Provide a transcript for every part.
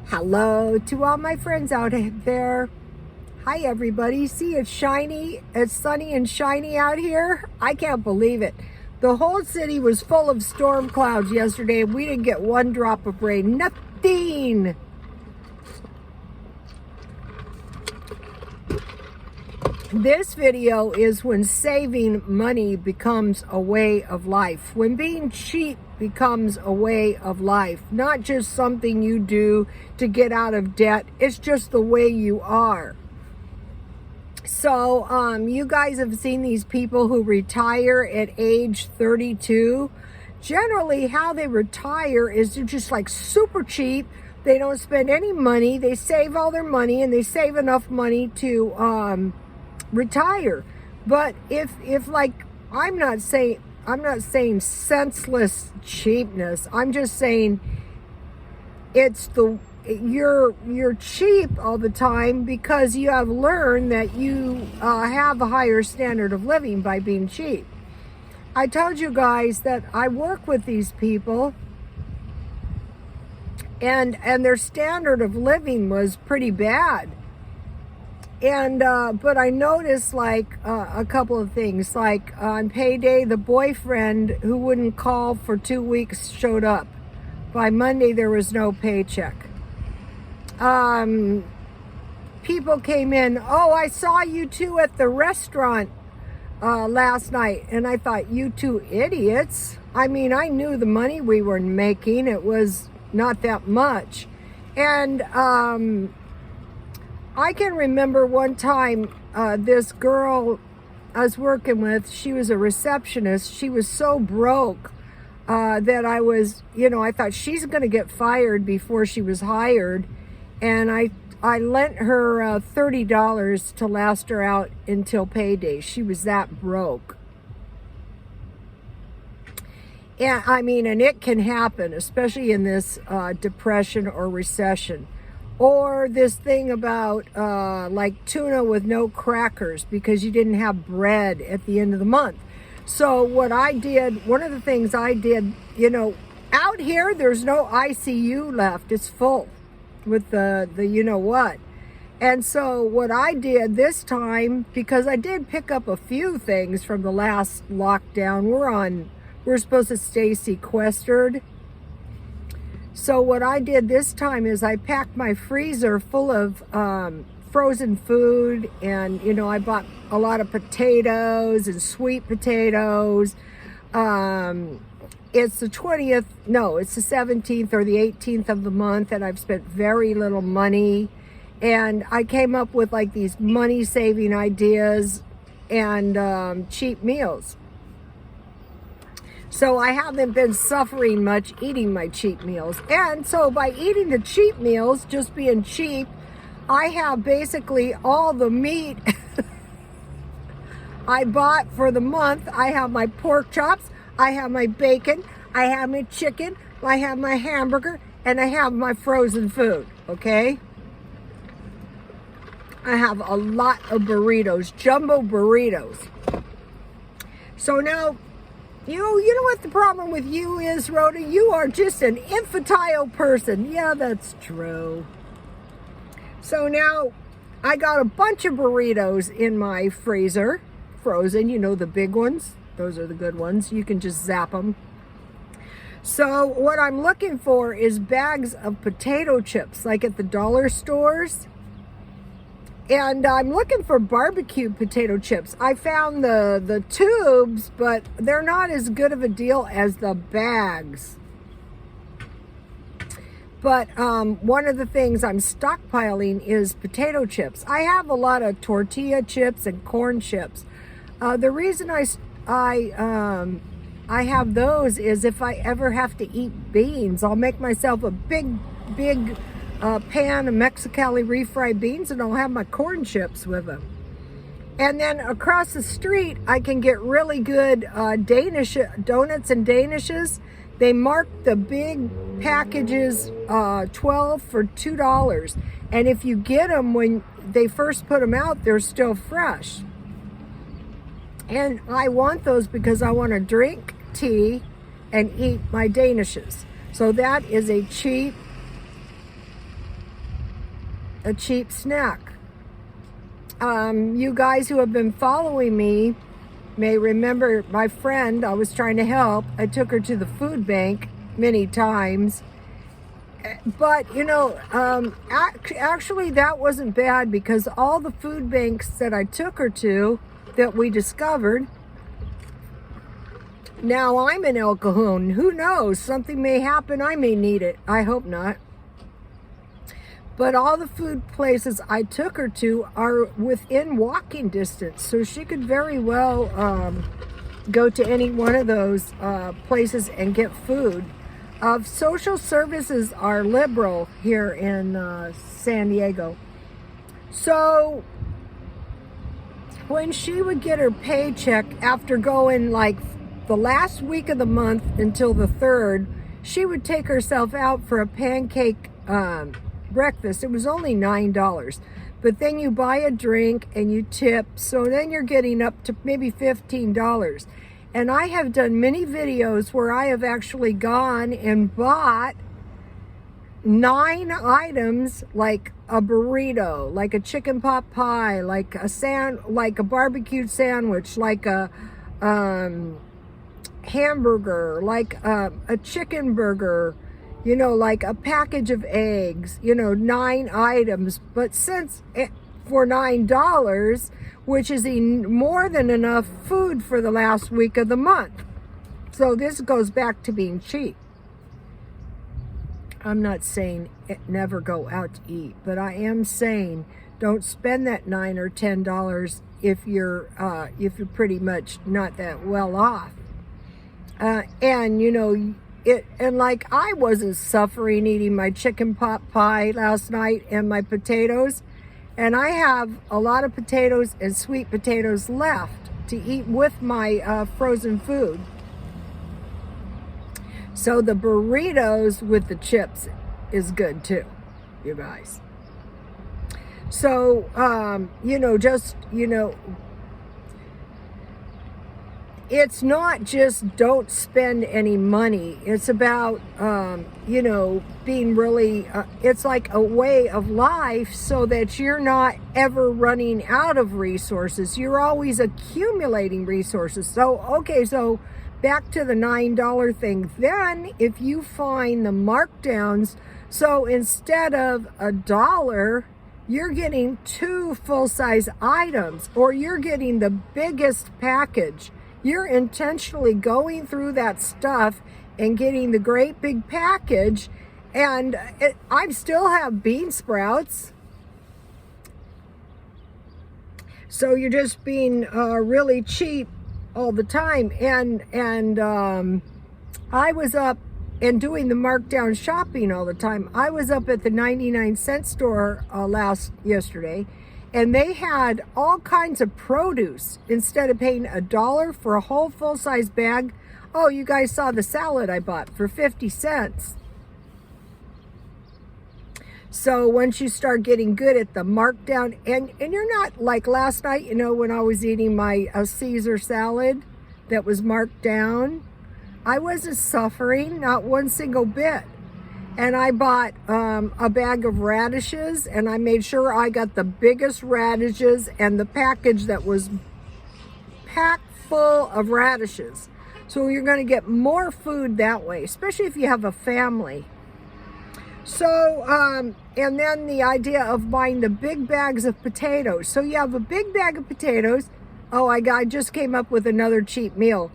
Hello to all my friends out there. Hi everybody. See, it's shiny, it's sunny and shiny out here. I can't believe it. The whole city was full of storm clouds yesterday and we didn't get one drop of rain. Nothing. This video is when saving money becomes a way of life. When being cheap becomes a way of life. Not just something you do to get out of debt. It's just the way you are. So, you guys have seen these people who retire at age 32. Generally, how they retire is they're just like super cheap. They don't spend any money. They save all their money and they save enough money to retire. But if like, I'm not saying senseless cheapness. I'm just saying it's you're cheap all the time because you have learned that you have a higher standard of living by being cheap. I told you guys that I work with these people and their standard of living was pretty bad. And but I noticed like a couple of things. Like on payday, the boyfriend who wouldn't call for 2 weeks showed up. By Monday, there was no paycheck. People came in. Oh, I saw you two at the restaurant last night, and I thought, you two idiots. I mean, I knew the money we were making. It was not that much, and I can remember one time, this girl I was working with, she was a receptionist. She was so broke that I was, I thought she's going to get fired before she was hired. And I lent her $30 to last her out until payday. She was that broke. Yeah, I mean, and it can happen, especially in this depression or recession. Or this thing about like tuna with no crackers because you didn't have bread at the end of the month. So what I did, one of the things I did, out here, there's no ICU left. It's full with the what. And so what I did this time, because I did pick up a few things from the last lockdown. We're supposed to stay sequestered. So what I did this time is I packed my freezer full of frozen food, and I bought a lot of potatoes and sweet potatoes. It's the 20th, no, it's the 17th or the 18th of the month, and I've spent very little money. And I came up with like these money saving ideas and cheap meals. So I haven't been suffering much eating my cheap meals. And so by eating the cheap meals, just being cheap, I have basically all the meat I bought for the month. I have my pork chops, I have my bacon, I have my chicken, I have my hamburger, and I have my frozen food, okay? I have a lot of burritos, jumbo burritos. So now, you know what the problem with you is, Rhoda? You are just an infantile person. Yeah, that's true. So now I got a bunch of burritos in my freezer, frozen, the big ones. Those are the good ones. You can just zap them. So what I'm looking for is bags of potato chips, like at the dollar stores. And I'm looking for barbecue potato chips. I found the tubes, but they're not as good of a deal as the bags. But one of the things I'm stockpiling is potato chips. I have a lot of tortilla chips and corn chips. The reason I have those is if I ever have to eat beans, I'll make myself a big pan of Mexicali refried beans, and I'll have my corn chips with them. And then across the street, I can get really good Danish donuts and Danishes. They mark the big packages 12 for $2. And if you get them when they first put them out, they're still fresh. And I want those because I want to drink tea and eat my Danishes. So that is a cheap a cheap snack. You guys who have been following me may remember my friend I was trying to help. I took her to the food bank many times. But, you know, actually that wasn't bad, because all the food banks that I took her to that we discovered, now I'm in El Cajon. Who knows? Something may happen. I may need it. I hope not. But all the food places I took her to are within walking distance. So she could very well go to any one of those places and get food. Social services are liberal here in San Diego. So when she would get her paycheck after going like the last week of the month until the 3rd, she would take herself out for a pancake breakfast. It was only $9, but then you buy a drink and you tip, so then you're getting up to maybe $15. And I have done many videos where I have actually gone and bought 9 items, like a burrito, like a chicken pot pie, like a barbecued sandwich, like a hamburger, like a chicken burger, you know, like a package of eggs, you know, 9 items. But for $9, which is more than enough food for the last week of the month. So this goes back to being cheap. I'm not saying never go out to eat, but I am saying don't spend that $9 or $10 if you're pretty much not that well off. And you know, and like I wasn't suffering eating my chicken pot pie last night and my potatoes, and I have a lot of potatoes and sweet potatoes left to eat with my frozen food. So the burritos with the chips is good too, you guys. So you know, just, you know, it's not just don't spend any money. It's about, you know, being really, it's like a way of life so that you're not ever running out of resources. You're always accumulating resources. So, okay, so back to the $9 thing. Then if you find the markdowns, so instead of $1, you're getting 2 full-size items, or you're getting the biggest package. You're intentionally going through that stuff and getting the great big package. And I still have bean sprouts. So you're just being really cheap all the time. And I was up and doing the markdown shopping all the time. I was up at the 99-cent store yesterday. And they had all kinds of produce. Instead of paying $1 for a whole full-size bag, oh, you guys saw the salad I bought for 50 cents. So once you start getting good at the markdown, and you're not like last night, you know, when I was eating my Caesar salad that was marked down, I wasn't suffering, not one single bit. And I bought a bag of radishes, and I made sure I got the biggest radishes and the package that was packed full of radishes. So you're going to get more food that way, especially if you have a family. So, and then the idea of buying the big bags of potatoes. So you have a big bag of potatoes. Oh, I just came up with another cheap meal.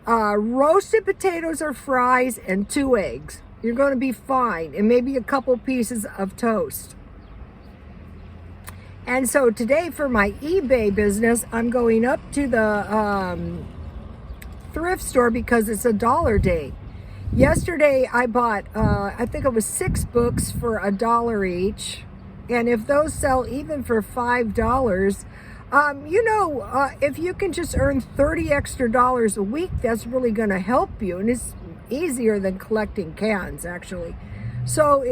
Roasted potatoes or fries and 2 eggs. You're going to be fine, and maybe a couple pieces of toast. And so today for my eBay business, I'm going up to the thrift store because it's $1 day. Yesterday I bought, I think it was 6 books for $1 each. And if those sell even for $5, you know, if you can just earn $30 extra a week, that's really going to help you. And it's easier than collecting cans, actually. So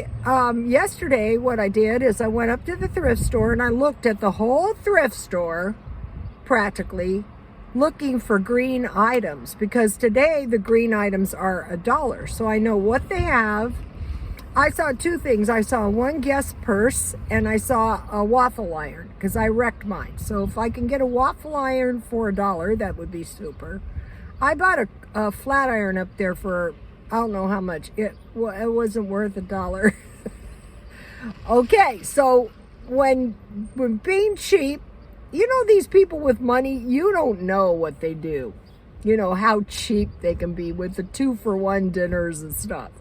yesterday what I did is I went up to the thrift store and I looked at the whole thrift store, practically, looking for green items, because today the green items are $1. So I know what they have. I saw two things. I saw one guest purse and I saw a waffle iron because I wrecked mine. So if I can get a waffle iron for $1, that would be super. I bought a flat iron up there for, I don't know how much. It wasn't worth $1. Okay, so when being cheap, you know, these people with money, you don't know what they do. You know, how cheap they can be with the 2-for-1 dinners and stuff.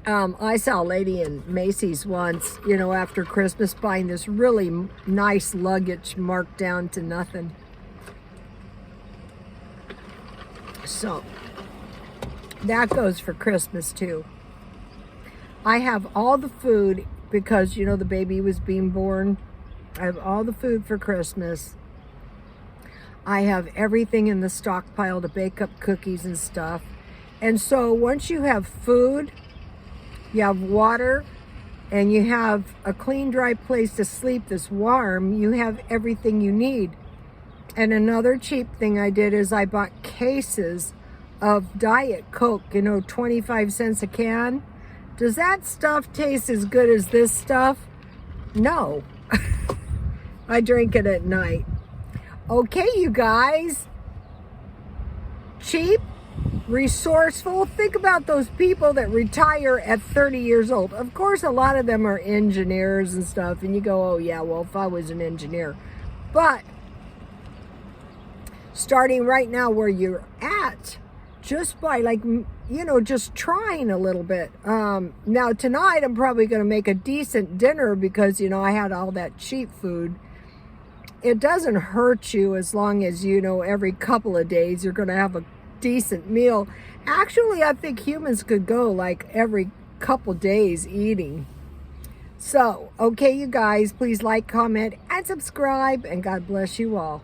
I saw a lady in Macy's once, you know, after Christmas buying this really nice luggage marked down to nothing. So that goes for Christmas too. I have all the food because, you know, the baby was being born. I have all the food for Christmas. I have everything in the stockpile to bake up cookies and stuff. And so once you have food, you have water, and you have a clean, dry place to sleep that's warm, you have everything you need. And another cheap thing I did is I bought cases of Diet Coke, you know, 25 cents a can. Does that stuff taste as good as this stuff? No. I drink it at night. Okay, you guys. Cheap, resourceful. Think about those people that retire at 30 years old. Of course, a lot of them are engineers and stuff, and you go, oh yeah, well, if I was an engineer. But starting right now where you're at, just by, like, you know, just trying a little bit. Now tonight I'm probably going to make a decent dinner because, you know, I had all that cheap food. It doesn't hurt you as long as, you know, every couple of days you're going to have a decent meal. Actually, I think humans could go like every couple days eating. So, okay, you guys, please like, comment, and subscribe, and God bless you all.